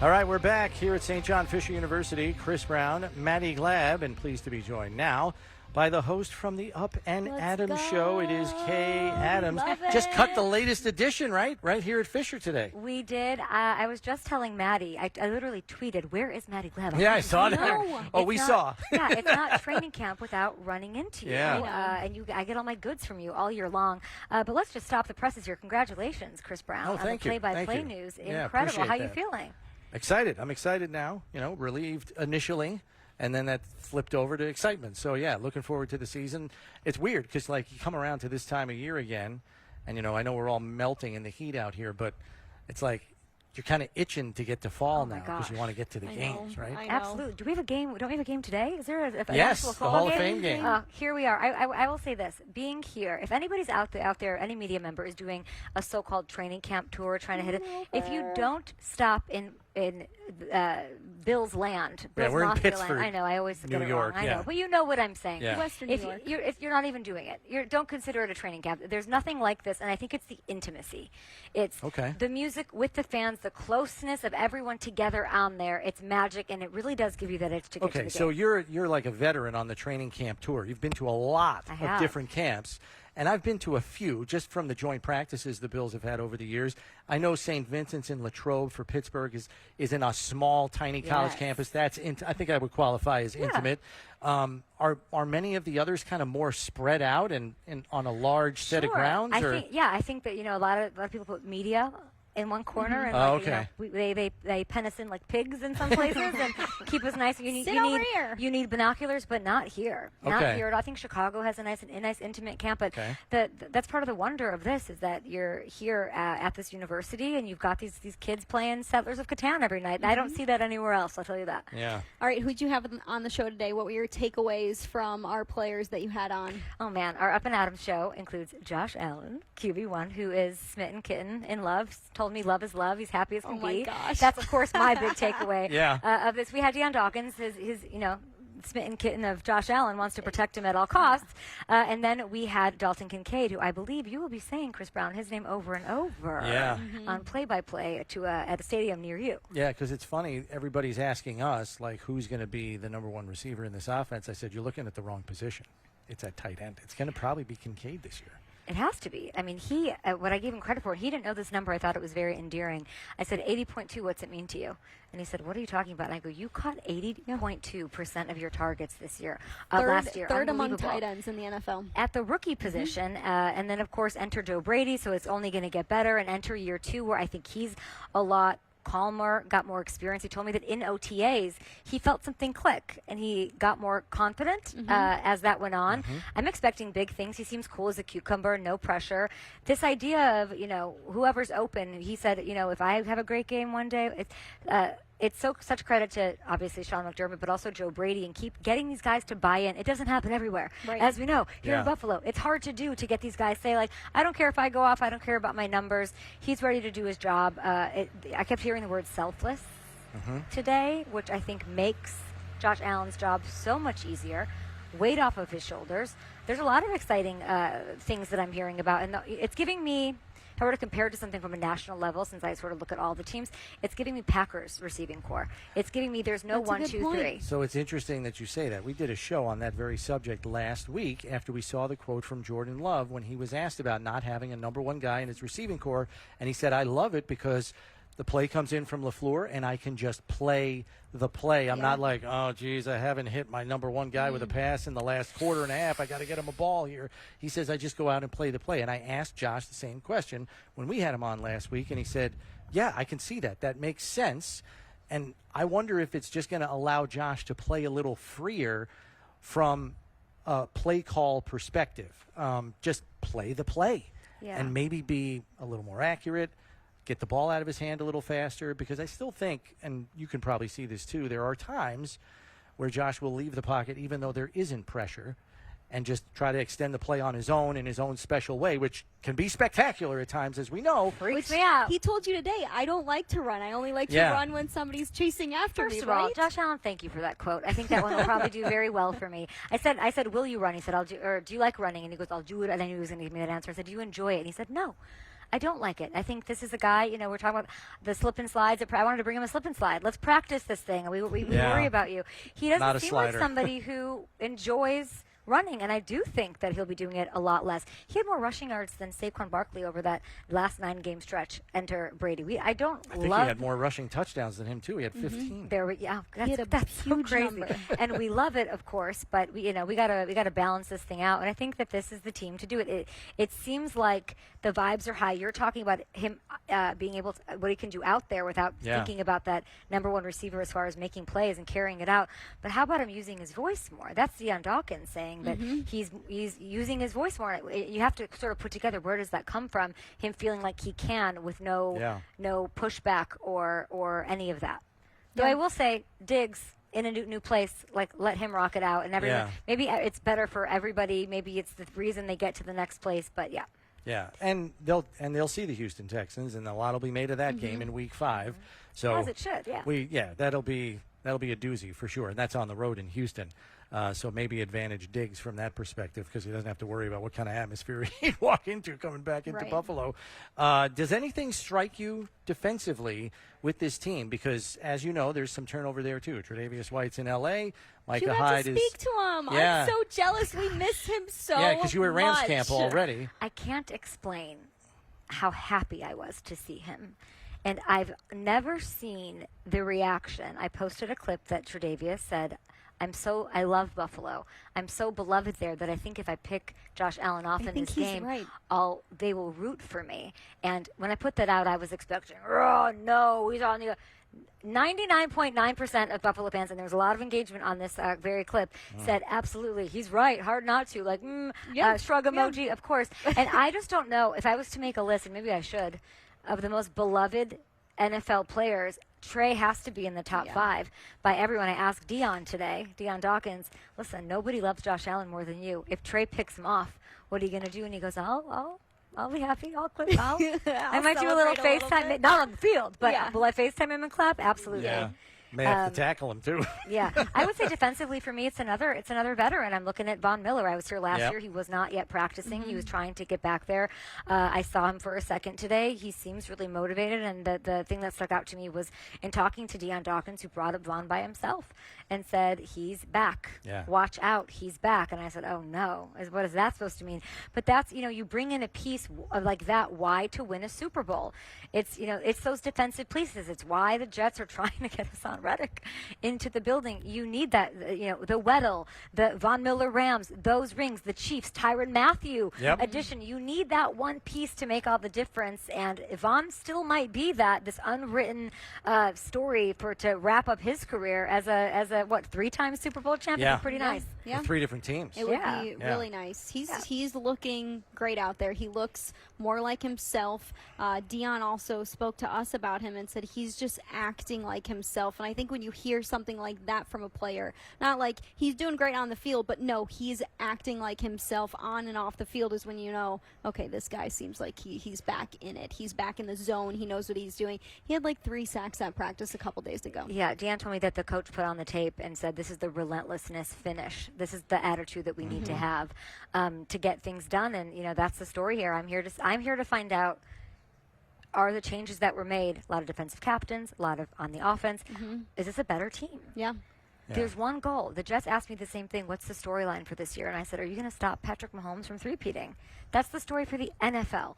All right, we're back here at St. John Fisher University. Chris Brown, Maddie Glab, and pleased to be joined now by the host from the Up and Adams show. It is Kay Adams. Love just it. cut the latest edition, right here at Fisher today. We did. I was just telling Maddie. I literally tweeted, "Where is Maddie Glab?" Yeah, I saw that. No, Oh, we saw. Yeah, it's not training camp without running into you. Yeah. And I get all my goods from you all year long. But let's just stop the presses here. Congratulations, Chris Brown, Oh, on the thank you. play-by-play Thank you. news. Yeah, Incredible. appreciate How are you that. feeling? Excited. I'm excited now. Relieved initially, and then that flipped over to excitement. So, yeah, looking forward to the season. It's weird because, you come around to this time of year again, and, I know we're all melting in the heat out here, but it's like you're kind of itching to get to fall now because you want to get to the games, right? I know. Absolutely. Do we have a game? Don't we have a game today? Is there an Yes, actual the fall Hall of game? Fame game. Here we are. I will say this. Being here, if anybody's out there, any media member is doing a so-called training camp tour, trying to hit it, if you don't stop in Bill's land. Bill's we're in Mafia Pittsburgh, land. I know, I always get New it York, wrong. I yeah. know, but you know what I'm saying. Yeah. Western If New York. you're not even doing it, don't consider it a training camp. There's nothing like this, and I think it's the intimacy. It's Okay. the music with the fans, the closeness of everyone together on there. It's magic, and it really does give you that itch to get to Okay, the so game. you're like a veteran on the training camp tour. You've been to a lot I of have. different camps, and I've been to a few just from the joint practices the Bills have had over the years. I know St. Vincent's in Latrobe for Pittsburgh is in a small, tiny college Yes. campus. I think I would qualify as intimate. Are many of the others kind of more spread out and on a large set of Sure. grounds? I think that a lot of people put media in one corner, and Oh, like, okay. they pen us in like pigs in some places and keep us nice. Sit over here. You need binoculars, but not here. Not Okay. here at all. I think Chicago has a nice intimate camp, but Okay. that's part of the wonder of this is that you're here at this university and you've got these kids playing Settlers of Catan every night. I don't see that anywhere else. I'll tell you that. Yeah. All right, who'd you have on the show today? What were your takeaways from our players that you had on? Oh man, our Up and Adams show includes Josh Allen, QB1, who is smitten kitten in love. Told me love is love. He's happy as can Oh my be. gosh. That's of course my big takeaway. Yeah. Of this, we had Dion Dawkins, his smitten kitten of Josh Allen wants to protect him at all costs, and then we had Dalton Kincaid, who I believe you will be saying, Chris Brown, his name over and over. Yeah. On play-by-play at a stadium near you. Yeah, because it's funny. Everybody's asking us, who's going to be the number one receiver in this offense. I said, you're looking at the wrong position. It's at tight end. It's going to probably be Kincaid this year. It has to be. I mean, he, what I gave him credit for, he didn't know this number. I thought it was very endearing. I said, 80.2, what's it mean to you? And he said, what are you talking about? And I go, you caught 80.2% of your targets this year, last year. Third among Unbelievable. tight ends in the NFL. At the rookie position, and then, of course, enter Joe Brady, so it's only going to get better, and enter year two, where I think he's a lot calmer, got more experience. He told me that in OTAs, he felt something click, and he got more confident as that went on. I'm expecting big things. He seems cool as a cucumber, no pressure. This idea of, whoever's open, he said, if I have a great game one day, it's such credit to obviously Sean McDermott, but also Joe Brady, and keep getting these guys to buy in. It doesn't happen everywhere, Right. as we know here Yeah. in Buffalo. It's hard to do, to get these guys say I don't care if I go off, I don't care about my numbers. He's ready to do his job. I kept hearing the word selfless today, which I think makes Josh Allen's job so much easier. Weight off of his shoulders. There's a lot of exciting things that I'm hearing about, and it's giving me. If I were to compare it to something from a national level, since I sort of look at all the teams, it's giving me Packers receiving core. It's giving me there's no That's a 1, good 2, point. 3. So it's interesting that you say that. We did a show on that very subject last week after we saw the quote from Jordan Love when he was asked about not having a number one guy in his receiving core, and he said, I love it because the play comes in from LaFleur, and I can just play the play. I'm not like, oh, geez, I haven't hit my number one guy with a pass in the last quarter and a half. I got to get him a ball here. He says, I just go out and play the play. And I asked Josh the same question when we had him on last week, and he said, yeah, I can see that. That makes sense. And I wonder if it's just going to allow Josh to play a little freer from a play call perspective. Just play the play and maybe be a little more accurate. Get the ball out of his hand a little faster, because I still think, and you can probably see this too, there are times where Josh will leave the pocket even though there isn't pressure and just try to extend the play on his own in his own special way, which can be spectacular at times, as we know. Freaks me out. He told you today, I don't like to run. I only like to run when somebody's chasing after me, First of right? all, Josh Allen, thank you for that quote. I think that one will probably do very well for me. I said, will you run? He said, I'll do. Or do you like running? And he goes, I'll do it. And I knew he was going to give me that answer. I said, do you enjoy it? And he said, no. I don't like it. I think this is a guy, we're talking about the slip and slides. I wanted to bring him a slip and slide. Let's practice this thing. We worry about you. He Not doesn't a seem like slider. somebody who enjoys running, and I do think that he'll be doing it a lot less. He had more rushing yards than Saquon Barkley over that last 9-game stretch. Enter Brady. I think he had more rushing touchdowns than him too. He had 15. That's so huge crazy, number. and we love it, of course. But we gotta balance this thing out, and I think that this is the team to do it. It seems like the vibes are high. You're talking about him being able to what he can do out there without thinking about that number one receiver as far as making plays and carrying it out. But how about him using his voice more? That's Dion Dawkins saying that he's using his voice more. You have to sort of put together where does that come from? Him feeling like he can with no pushback or any of that. Though I will say, Diggs in a new place, like let him rock it out, and everyone. Maybe it's better for everybody. Maybe it's the reason they get to the next place. But yeah. Yeah, and they'll see the Houston Texans, and a lot will be made of that game in Week 5. So as it should, that'll be a doozy for sure, and that's on the road in Houston. So maybe advantage Diggs from that perspective because he doesn't have to worry about what kind of atmosphere he'd walk into coming back into Buffalo. Does anything strike you defensively with this team? Because, as you know, there's some turnover there, too. Tre'Davious White's in L.A. Micah You got Hyde to speak to him. Yeah. I'm so jealous. We miss him so much. Yeah, because you were at Rams camp already. I can't explain how happy I was to see him. And I've never seen the reaction. I posted a clip that Tre'Davious said, I love Buffalo. I'm so beloved there that I think if I pick Josh Allen off in this game, they will root for me. And when I put that out, I was expecting, oh no, he's on the 99.9% of Buffalo fans, and there was a lot of engagement on this very clip, said absolutely, he's right, hard not to, like shrug emoji, of course. And I just don't know if I was to make a list, and maybe I should, of the most beloved NFL players. Trey has to be in the top 5 by everyone. I asked Dion today, Dion Dawkins, listen, nobody loves Josh Allen more than you. If Trey picks him off, what are you going to do? And he goes, I'll be happy. I'll clip. I might do a little FaceTime, not on the field, but will I FaceTime him and clap? Absolutely. Yeah. May have to tackle him too. I would say defensively for me, it's another veteran. I'm looking at Von Miller. I was here last year. He was not yet practicing. He was trying to get back there. I saw him for a second today. He seems really motivated. And the thing that stuck out to me was in talking to Dion Dawkins, who brought up Von by himself and said, he's back. Watch out. He's back. And I said, oh no. What is that supposed to mean? But that's, you bring in a piece of like that. Why to win a Super Bowl? It's, it's those defensive pieces. It's why the Jets are trying to get us on Reddick into the building. You need that, the Weddle, the Von Miller Rams, those rings, the Chiefs, Tyrann Mathieu addition. You need that one piece to make all the difference. And Von still might be this unwritten story to wrap up his career as a 3-time Super Bowl champion. Pretty nice. With 3 different teams. It would be really nice. He's looking great out there. He looks more like himself. Dion also spoke to us about him and said he's just acting like himself. And I think when you hear something like that from a player, not like he's doing great on the field, but no, he's acting like himself on and off the field, is when you know, okay, this guy seems like he's back in it. He's back in the zone. He knows what he's doing. He had like 3 sacks at practice a couple days ago. Yeah, Dion told me that the coach put on the tape and said this is the relentlessness finish. This is the attitude that we need to have to get things done. And, that's the story here. I'm here to find out, are the changes that were made, a lot of defensive captains, a lot of on the offense, is this a better team? Yeah. There's one goal. The Jets asked me the same thing. What's the storyline for this year? And I said, are you going to stop Patrick Mahomes from three-peating? That's the story for the NFL.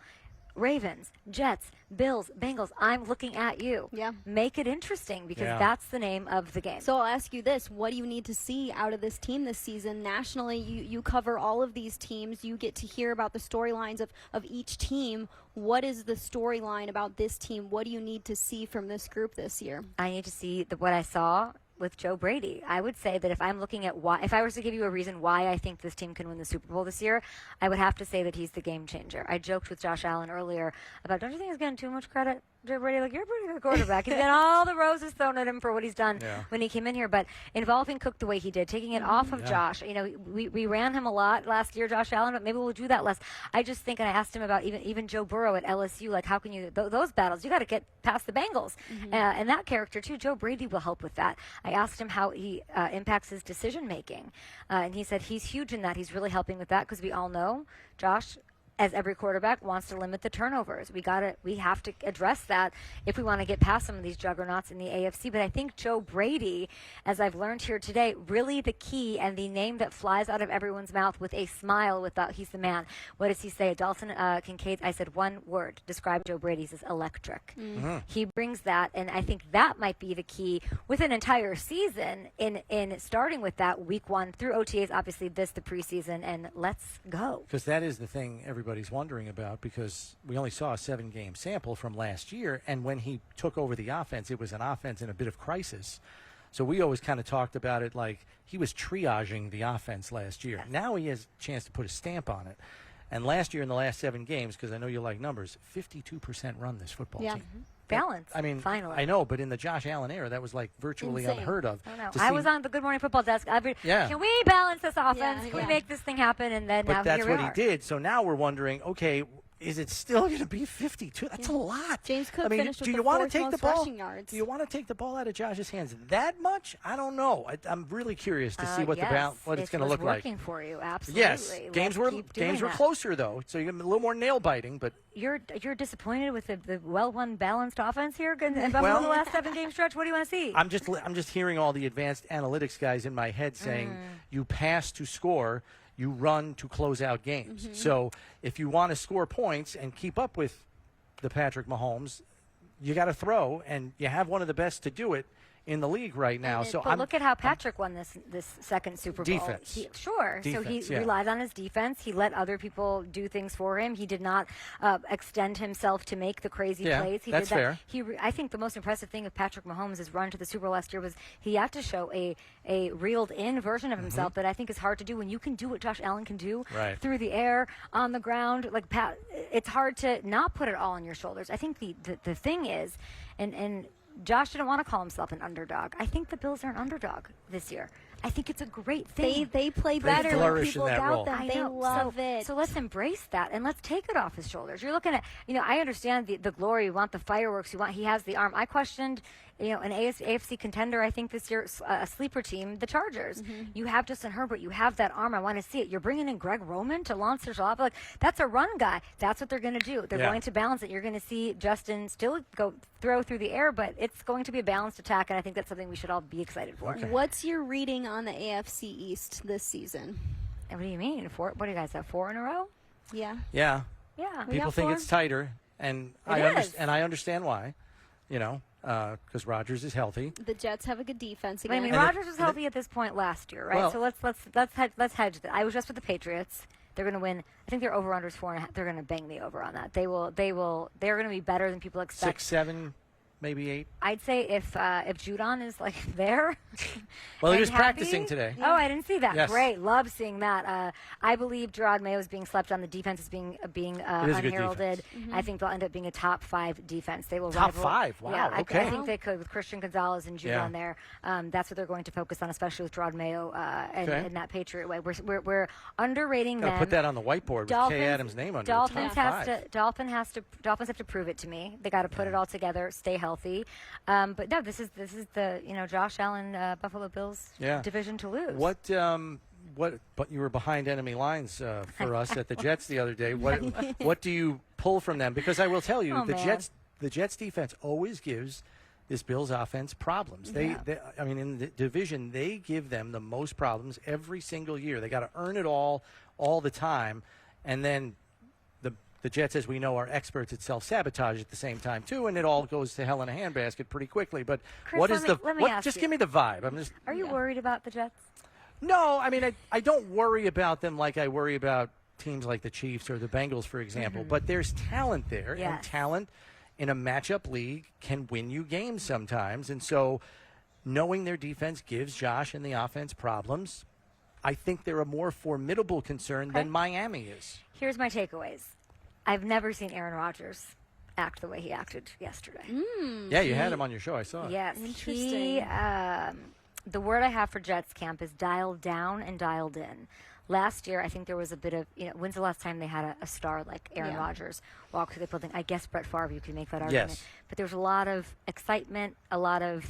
Ravens, Jets, Bills, Bengals, I'm looking at you. Yeah. Make it interesting because that's the name of the game. So I'll ask you this. What do you need to see out of this team this season? Nationally, you cover all of these teams. You get to hear about the storylines of each team. What is the storyline about this team? What do you need to see from this group this year? I need to see what I saw with Joe Brady. I would say that if I'm looking at if I was to give you a reason why I think this team can win the Super Bowl this year, I would have to say that he's the game changer. I joked with Josh Allen earlier about, don't you think he's getting too much credit? Joe Brady, like, you're a pretty good quarterback. He's got all the roses thrown at him for what he's done when he came in here. But involving Cook the way he did, taking it off of Josh. We ran him a lot last year, Josh Allen, but maybe we'll do that less. I just think, and I asked him about even Joe Burrow at LSU, like, how can you, those battles, you got to get past the Bengals. And that character, too, Joe Brady will help with that. I asked him how he impacts his decision-making. And he said he's huge in that. He's really helping with that because we all know, Josh, as every quarterback wants to limit the turnovers. We have to address that if we want to get past some of these juggernauts in the AFC. But I think Joe Brady, as I've learned here today, really the key and the name that flies out of everyone's mouth with a smile without he's the man. What does he say? Dalton Kincaid, I said one word, describe Joe Brady as electric. He brings that, and I think that might be the key with an entire season in starting with that week 1 through OTAs, obviously the preseason, and let's go. Because that is the thing everybody's wondering about, because we only saw a 7-game sample from last year, and when he took over the offense, it was an offense in a bit of crisis. So we always kind of talked about it like he was triaging the offense last year. Yes. Now he has a chance to put a stamp on it. And last year in the last 7 games, because I know you like numbers, 52% run this football team. Balance. I mean, finally. I know, but in the Josh Allen era, that was like virtually Insane. unheard of. I know. To I see- was on the Good Morning Football desk. Yeah. Can we balance this offense? Can we yeah. make this thing happen? And then But now that's here we what he are. did. So now we're wondering, okay, is it still going to be 52? That's a lot. James Cook I mean, finished do with you the want fourth to take the most ball? rushing yards. Do you want to take the ball out of Josh's hands that much? I don't know. I'm really curious to see what Yes, what it's going to was look like. working for you, absolutely. Yes, games Let's were keep doing games were that. closer though, so you get a little more nail biting. But You're disappointed with the well-run, balanced offense here in Buffalo Well- the last 7-game stretch. What do you want to see? I'm just hearing all the advanced analytics guys in my head saying you pass to score, you run to close out games. So if you want to score points and keep up with the Patrick Mahomes, you got to throw, and you have one of the best to do it in the league right now. So but look at how Patrick won this second Super Bowl. Defense. So Defense, he yeah. relied on his defense. He let other people do things for him. He did not extend himself to make the crazy Yeah, plays. He that's did that. fair. I think the most impressive thing of Patrick Mahomes' run to the Super Bowl last year was he had to show a reeled-in version of himself that I think is hard to do. When you can do what Josh Allen can do Right. through the air, on the ground, like it's hard to not put it all on your shoulders. I think the thing is, and Josh didn't want to call himself an underdog. I think the Bills are an underdog this year. I think it's a great thing. They play better when flourish in people that role. doubt them. I They know. love so, it. So let's embrace that and let's take it off his shoulders. You're looking at, I understand the glory. You want the fireworks. He has the arm. I questioned, an AFC contender, I think this year, a sleeper team, the Chargers. You have Justin Herbert. You have that arm. I want to see it. You're bringing in Greg Roman to launch their job. Like, that's a run guy. That's what they're going to do. They're Yeah. going to balance it. You're going to see Justin still throw through the air, but it's going to be a balanced attack, and I think that's something we should all be excited for. What's your reading on the AFC East this season? And what do you mean? What do you guys have? 4 in a row? Yeah. Yeah, Yeah. people got think 4? it's tighter, and I understand why. Because Rodgers is healthy. The Jets have a good defense But I again. mean, And Rodgers was healthy at this point last year, right? Well- So let's hedge that. I was just with the Patriots. They're going to win. I think their over/under is 4.5. They're going to bang me over on that. They're going to be better than people expect. 6, 7, maybe 8. I'd say if Judon is like there. Well, he and was happy- practicing today. Oh, I didn't see that. Yes. Great, love seeing that. I believe Gerard Mayo is being slept on. The defense is being is a good unheralded. defense. I think they'll end up being a top 5 defense. They will Top rival, 5? Wow, Yeah, I okay. think they could with Christian Gonzalez and Judon Yeah. there. That's what they're going to focus on, especially with Gerard Mayo Okay. and that Patriot way. We're underrating Gotta them. put that on the whitebord with Kay Adams' name under Dolphins it. Top 5. Dolphins have to prove it to me. They got to put it all together, stay healthy. But no, this is the Josh Allen Buffalo Bills Yeah. division to lose. But you were behind enemy lines for us at the Jets the other day. What do you pull from them? Because I will tell you, Oh, the man. Jets defense always gives this Bills offense problems. They in the division, they give them the most problems every single year. They got to earn it all the time, and then the Jets, as we know, are experts at self-sabotage at the same time too, and it all goes to hell in a handbasket pretty quickly. But Chris, what is let me ask just you. give me the vibe. I'm just Are you worried about the Jets? No, I mean, I don't worry about them like I worry about teams like the Chiefs or the Bengals, for example. But there's talent there, and Yes. talent in a matchup league can win you games sometimes. And so knowing their defense gives Josh and the offense problems, I think they're a more formidable concern than Miami is. Here's my takeaways. I've never seen Aaron Rodgers act the way he acted yesterday. Yeah, you had him on your show. I saw it. Yes, Interesting. The word I have for Jets camp is dialed down and dialed in. Last year, I think there was a bit of, when's the last time they had a star like Aaron Yeah. Rodgers? walk through the building. I guess Brett Favre, you can make that argument. Yes. But there's a lot of excitement, a lot of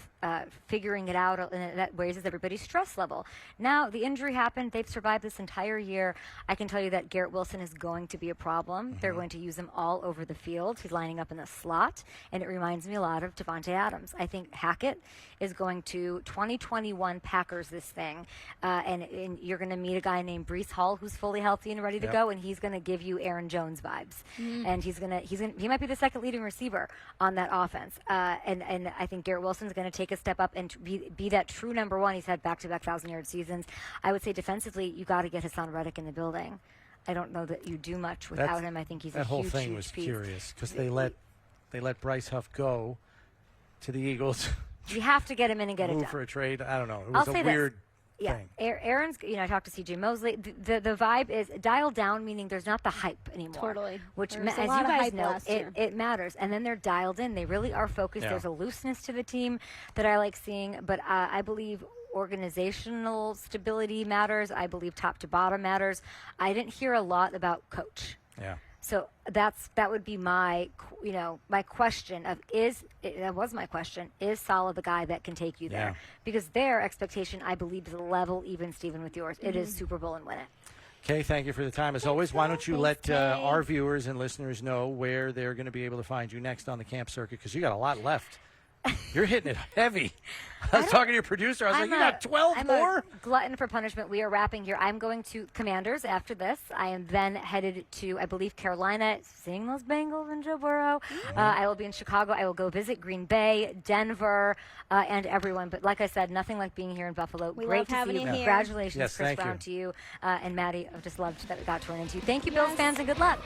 figuring it out, and that raises everybody's stress level. Now, the injury happened. They've survived this entire year. I can tell you that Garrett Wilson is going to be a problem. They're going to use him all over the field. He's lining up in the slot, and it reminds me a lot of Devontae Adams. I think Hackett is going to 2021 Packers this thing, and you're going to meet a guy named Breece Hall who's fully healthy and ready to go, and he's going to give you Aaron Jones vibes, and he might be the second leading receiver on that offense, and I think Garrett Wilson's going to take a step up and be that true number one. He's had back-to-back 1,000-yard seasons. I would say defensively, you got to get Hassan Reddick in the building. I don't know that you do much without him. I think he's a huge, that whole thing huge was piece. curious because they let Bryce Huff go to the Eagles. You have to get him in and get it move done. for a trade. I don't know. It I'll was say a this. weird Yeah, thing. Aaron's. I talked to C.J. Mosley. The vibe is dialed down, meaning there's not the hype anymore. Totally. Which, There was a as lot you of guys hype know, last year. it matters. And then they're dialed in. They really are focused. Yeah. There's a looseness to the team that I like seeing. But I believe organizational stability matters. I believe top to bottom matters. I didn't hear a lot about coach. Yeah. So that would be my question that was my question, is Salah the guy that can take you there? Yeah. Because their expectation, I believe, is level even, Stephen, with yours. It is Super Bowl and win it. Kay, thank you for the time. As always, why don't you Thanks, let Kay. our viewers and listeners know where they're going to be able to find you next on the camp circuit, because you got a lot left. You're hitting it heavy. I was talking to your producer. I was like, you got 12 I'm more? a glutton for punishment. We are wrapping here. I'm going to Commanders after this. I am then headed to, I believe, Carolina, seeing those Bengals and Joe Burrow. I will be in Chicago. I will go visit Green Bay, Denver, and everyone. But like I said, nothing like being here in Buffalo. We Great love to having see you. you here. Congratulations, Yes, Chris thank Brown, you. to you. And Maddie, I've just loved that we got to run into you. Thank you, Bills fans, and good luck.